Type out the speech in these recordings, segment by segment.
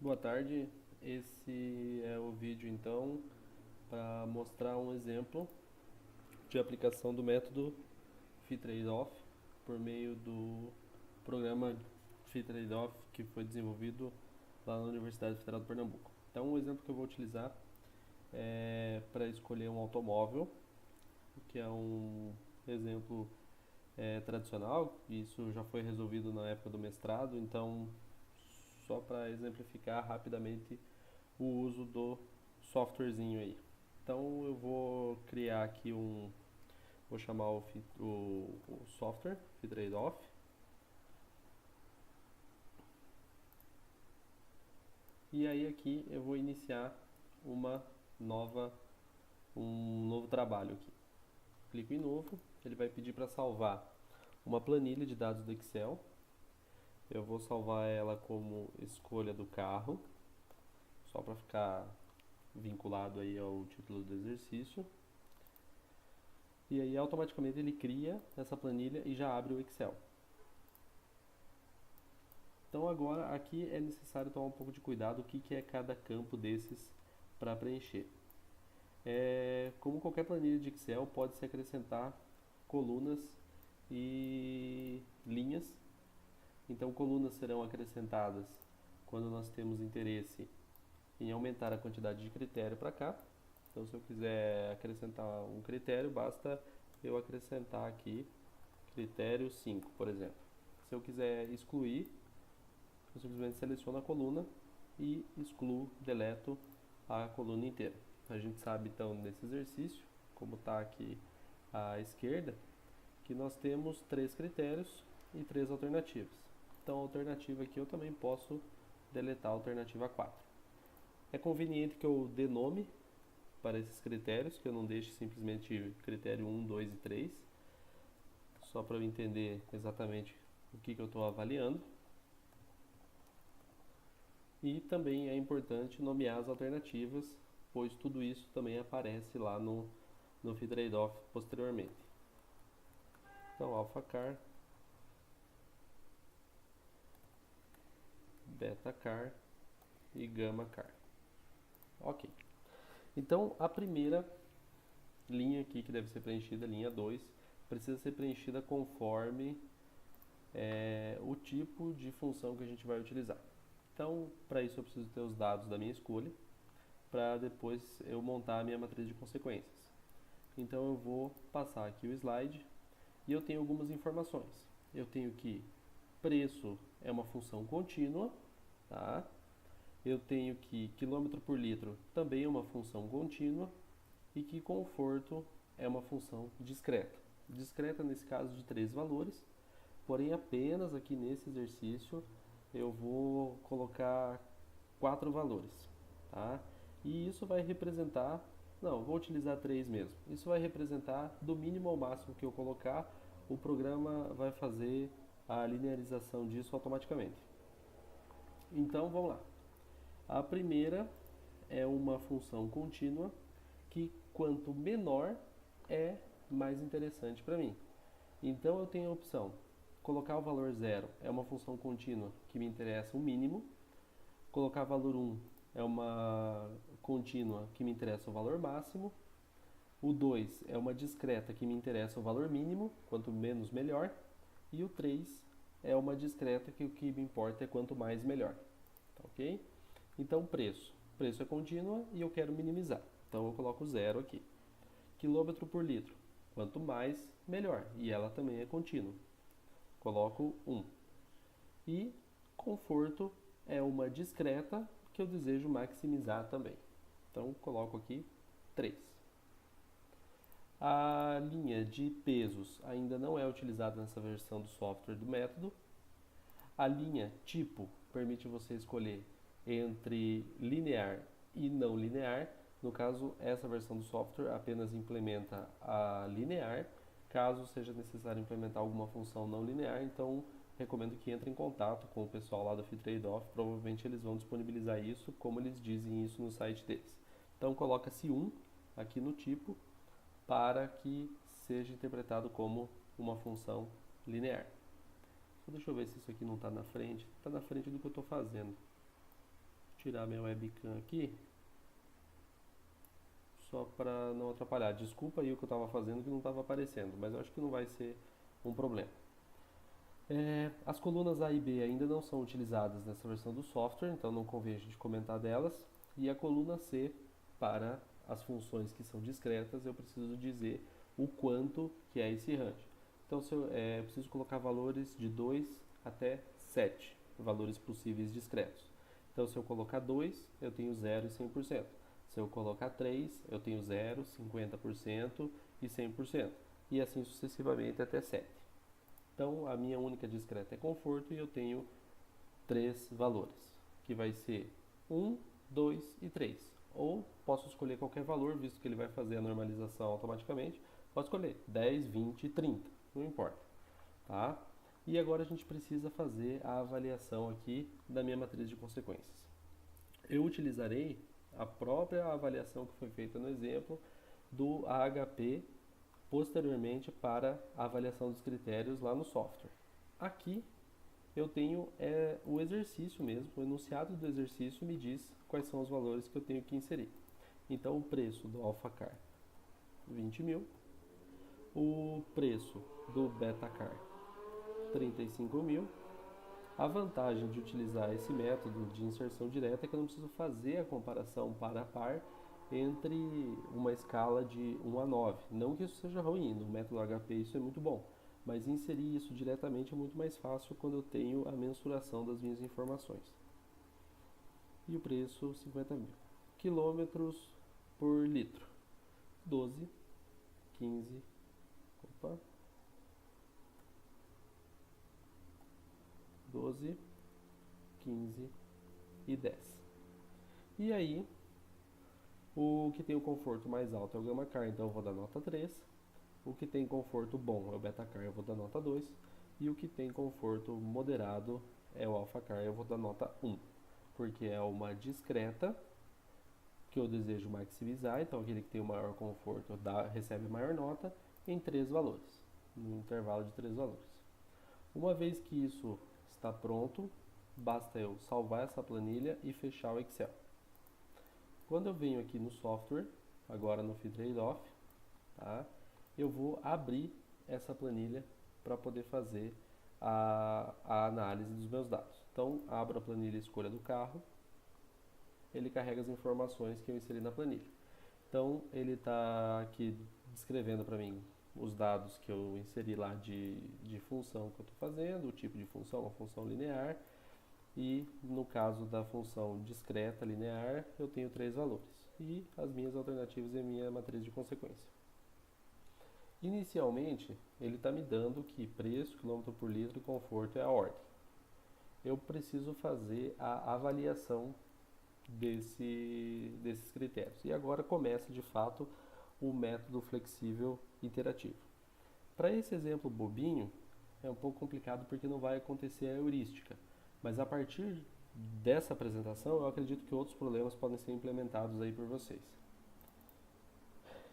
Boa tarde, esse é o vídeo então para mostrar um exemplo de aplicação do método phi-trade-off por meio do programa phi-trade-off que foi desenvolvido lá na Universidade Federal de Pernambuco. Então o exemplo que eu vou utilizar é para escolher um automóvel, que é um exemplo tradicional, isso já foi resolvido na época do mestrado, então só para exemplificar rapidamente o uso do softwarezinho aí. Então eu vou criar aqui vou chamar o software phi-trade-off, e aí aqui eu vou iniciar uma nova um novo trabalho aqui. Clico em novo, ele vai pedir para salvar uma planilha de dados do Excel. Eu vou salvar ela como escolha do carro, só para ficar vinculado aí ao título do exercício. E aí automaticamente ele cria essa planilha e já abre o Excel. Então agora aqui é necessário tomar um pouco de cuidado o que é cada campo desses para preencher. Como qualquer planilha de Excel, pode-se acrescentar colunas e linhas. Então colunas serão acrescentadas quando nós temos interesse em aumentar a quantidade de critério para cá. Então se eu quiser acrescentar um critério, basta eu acrescentar aqui critério 5, por exemplo. Se eu quiser excluir, eu simplesmente seleciono a coluna e excluo, deleto a coluna inteira. A gente sabe então nesse exercício, como está aqui à esquerda, que nós temos 3 critérios e 3 alternativas. Então a alternativa aqui eu também posso deletar a alternativa 4. É conveniente que eu dê nome para esses critérios, que eu não deixe simplesmente critério 1, 2 e 3, só para eu entender exatamente o que eu estou avaliando. E também é importante nomear as alternativas, pois tudo isso também aparece lá no phi-trade-off posteriormente. Então, alpha-char, beta-char e gama-char. Ok. Então, a primeira linha aqui que deve ser preenchida, linha 2, precisa ser preenchida conforme o tipo de função que a gente vai utilizar. Então, para isso eu preciso ter os dados da minha escolha, para depois eu montar a minha matriz de consequências. Então eu vou passar aqui o slide e eu tenho algumas informações. Eu tenho que preço é uma função contínua, tá? Eu tenho que quilômetro por litro também é uma função contínua e que conforto é uma função discreta. Discreta nesse caso de 3 valores, porém apenas aqui nesse exercício eu vou colocar 4 valores, tá? E isso vai representar, não, vou utilizar 3 mesmo. Isso vai representar do mínimo ao máximo que eu colocar, o programa vai fazer a linearização disso automaticamente. Então vamos lá. A primeira é uma função contínua que quanto menor é mais interessante para mim. Então eu tenho a opção colocar o valor 0 é uma função contínua que me interessa o mínimo, colocar valor 1 é uma contínua que me interessa o valor máximo, o 2 é uma discreta que me interessa o valor mínimo, quanto menos melhor, e o 3 é uma discreta que o que me importa é quanto mais melhor. Tá, ok? Então preço. Preço é contínua e eu quero minimizar. Então eu coloco 0 aqui. Quilômetro por litro. Quanto mais, melhor. E ela também é contínua. Coloco 1. E conforto é uma discreta que eu desejo maximizar também. Então coloco aqui 3. A linha de pesos ainda não é utilizada nessa versão do software do método. A linha tipo permite você escolher entre linear e não linear. No caso, essa versão do software apenas implementa a linear. Caso seja necessário implementar alguma função não linear, então recomendo que entre em contato com o pessoal lá do phi-trade-off. Provavelmente eles vão disponibilizar isso, como eles dizem isso no site deles. Então coloca-se 1 aqui no tipo para que seja interpretado como uma função linear. Deixa eu ver se isso aqui não está na frente. Está na frente do que eu estou fazendo. tirar minha webcam aqui, só para não atrapalhar. Desculpa aí o que eu estava fazendo que não estava aparecendo, mas eu acho que não vai ser um problema. As colunas A e B ainda não são utilizadas nessa versão do software, então não convém a gente comentar delas. E a coluna C, para as funções que são discretas, eu preciso dizer o quanto que é esse range. Então, eu preciso colocar valores de 2 até 7, valores possíveis discretos. Então, se eu colocar 2, eu tenho 0 e 100%. Se eu colocar 3, eu tenho 0, 50% e 100%. E assim sucessivamente até 7. Então, a minha única discreta é conforto e eu tenho 3 valores, que vai ser 1, 2 e 3. Ou posso escolher qualquer valor, visto que ele vai fazer a normalização automaticamente. Posso escolher 10, 20 e 30, não importa. Tá? E agora a gente precisa fazer a avaliação aqui da minha matriz de consequências. Eu utilizarei a própria avaliação que foi feita no exemplo do AHP posteriormente para a avaliação dos critérios lá no software. Aqui eu tenho o exercício mesmo, o enunciado do exercício me diz quais são os valores que eu tenho que inserir. Então o preço do AlphaCar 20 mil, o preço do BetaCar 35 mil. A vantagem de utilizar esse método de inserção direta é que eu não preciso fazer a comparação par a par entre uma escala de 1 a 9. Não que isso seja ruim, no método HP isso é muito bom, mas inserir isso diretamente é muito mais fácil quando eu tenho a mensuração das minhas informações. E o preço 50 mil. Quilômetros por litro 12, 15, 12, 15 e 10. E aí, o que tem o conforto mais alto é o Gamma Car, então eu vou dar nota 3. O que tem conforto bom é o Beta Car, eu vou dar nota 2. E o que tem conforto moderado é o Alpha Car, eu vou dar nota 1. Porque é uma discreta que eu desejo maximizar, então aquele que tem o maior conforto recebe maior nota em 3 valores, no intervalo de 3 valores. Uma vez que isso está pronto, basta eu salvar essa planilha e fechar o Excel. Quando eu venho aqui no software, agora no Fit Trade-off, tá? Eu vou abrir essa planilha para poder fazer a análise dos meus dados. Então, abro a planilha escolha do carro, ele carrega as informações que eu inseri na planilha. Então, ele está aqui descrevendo para mim os dados que eu inseri lá de função que eu estou fazendo, o tipo de função, uma função linear, e no caso da função discreta linear, eu tenho 3 valores, e as minhas alternativas e a minha matriz de consequência. Inicialmente, ele está me dando que preço, quilômetro por litro e conforto é a ordem. Eu preciso fazer a avaliação desses critérios. E agora começa de fato o método flexível interativo. Para esse exemplo bobinho, é um pouco complicado porque não vai acontecer a heurística, mas a partir dessa apresentação eu acredito que outros problemas podem ser implementados aí por vocês.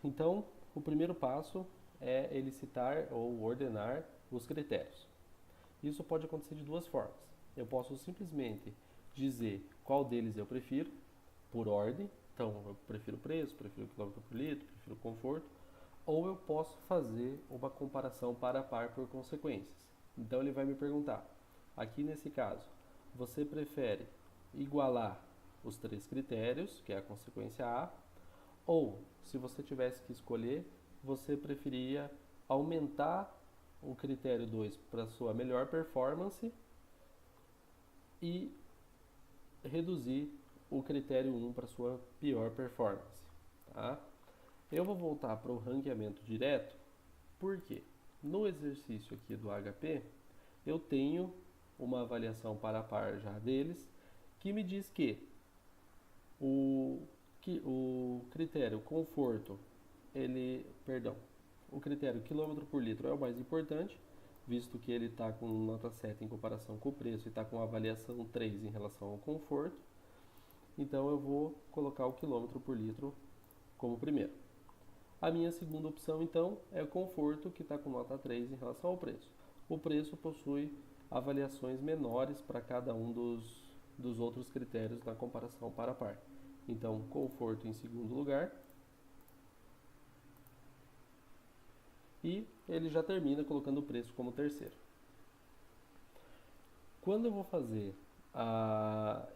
Então, o primeiro passo é ele citar ou ordenar os critérios. Isso pode acontecer de duas formas. Eu posso simplesmente dizer qual deles eu prefiro, por ordem. Então, eu prefiro preço, prefiro quilômetro por litro, prefiro conforto. Ou eu posso fazer uma comparação par a par por consequências. Então, ele vai me perguntar, aqui nesse caso, você prefere igualar os 3 critérios, que é a consequência A, ou, se você tivesse que escolher, você preferia aumentar o critério 2 para sua melhor performance e reduzir o critério 1 para sua pior performance. Tá? Eu vou voltar para o ranqueamento direto, porque no exercício aqui do HP, eu tenho uma avaliação par a par já deles, que me diz que o critério conforto, o critério quilômetro por litro é o mais importante, visto que ele está com nota 7 em comparação com o preço e está com avaliação 3 em relação ao conforto. Então eu vou colocar o quilômetro por litro como primeiro. A minha segunda opção então é o conforto, que está com nota 3 em relação ao preço. O preço possui avaliações menores para cada um dos outros critérios na comparação par a par. Então, conforto em segundo lugar. E ele já termina colocando o preço como terceiro. Quando eu vou fazer a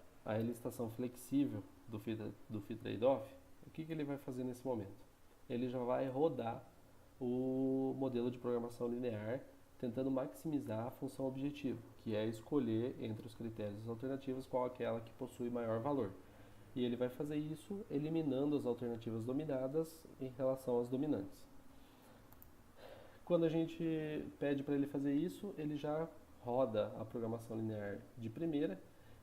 licitação flexível do Fee Trade-off, o que ele vai fazer nesse momento? Ele já vai rodar o modelo de programação linear, tentando maximizar a função objetivo, que é escolher entre os critérios alternativos qual aquela que possui maior valor. E ele vai fazer isso eliminando as alternativas dominadas em relação às dominantes. Quando a gente pede para ele fazer isso, ele já roda a programação linear de primeira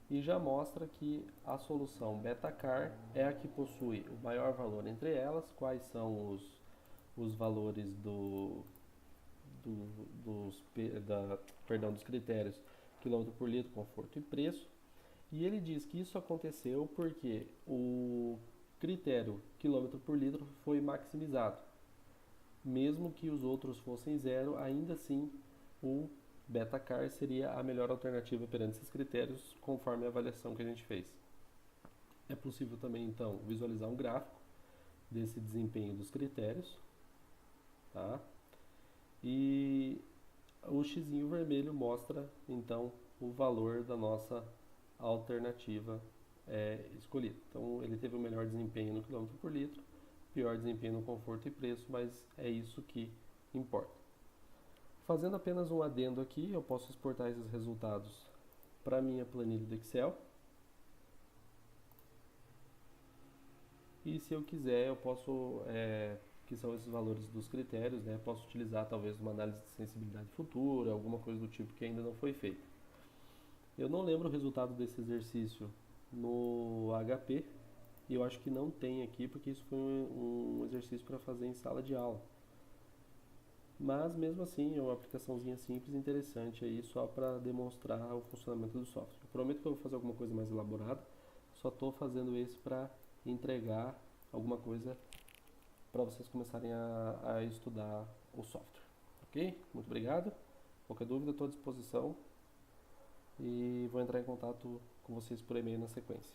e já mostra que a solução beta-car é a que possui o maior valor entre elas, quais são os valores dos critérios quilômetro por litro, conforto e preço. E ele diz que isso aconteceu porque o critério quilômetro por litro foi maximizado. Mesmo que os outros fossem zero, ainda assim o beta-car seria a melhor alternativa perante esses critérios, conforme a avaliação que a gente fez. É possível também, então, visualizar um gráfico desse desempenho dos critérios, tá? E o xizinho vermelho mostra, então, o valor da nossa alternativa escolhida. Então, ele teve o melhor desempenho no quilômetro por litro, pior desempenho no conforto e preço, mas é isso que importa. Fazendo apenas um adendo aqui, eu posso exportar esses resultados para a minha planilha do Excel. E se eu quiser, eu posso, que são esses valores dos critérios, né? Posso utilizar talvez uma análise de sensibilidade futura, alguma coisa do tipo que ainda não foi feita. Eu não lembro o resultado desse exercício no HP, e eu acho que não tem aqui, porque isso foi um exercício para fazer em sala de aula. Mas mesmo assim, é uma aplicaçãozinha simples e interessante aí, só para demonstrar o funcionamento do software. Eu prometo que eu vou fazer alguma coisa mais elaborada, só estou fazendo esse para entregar alguma coisa para vocês começarem a estudar o software. Ok? Muito obrigado. Qualquer dúvida, estou à disposição e vou entrar em contato com vocês por e-mail na sequência.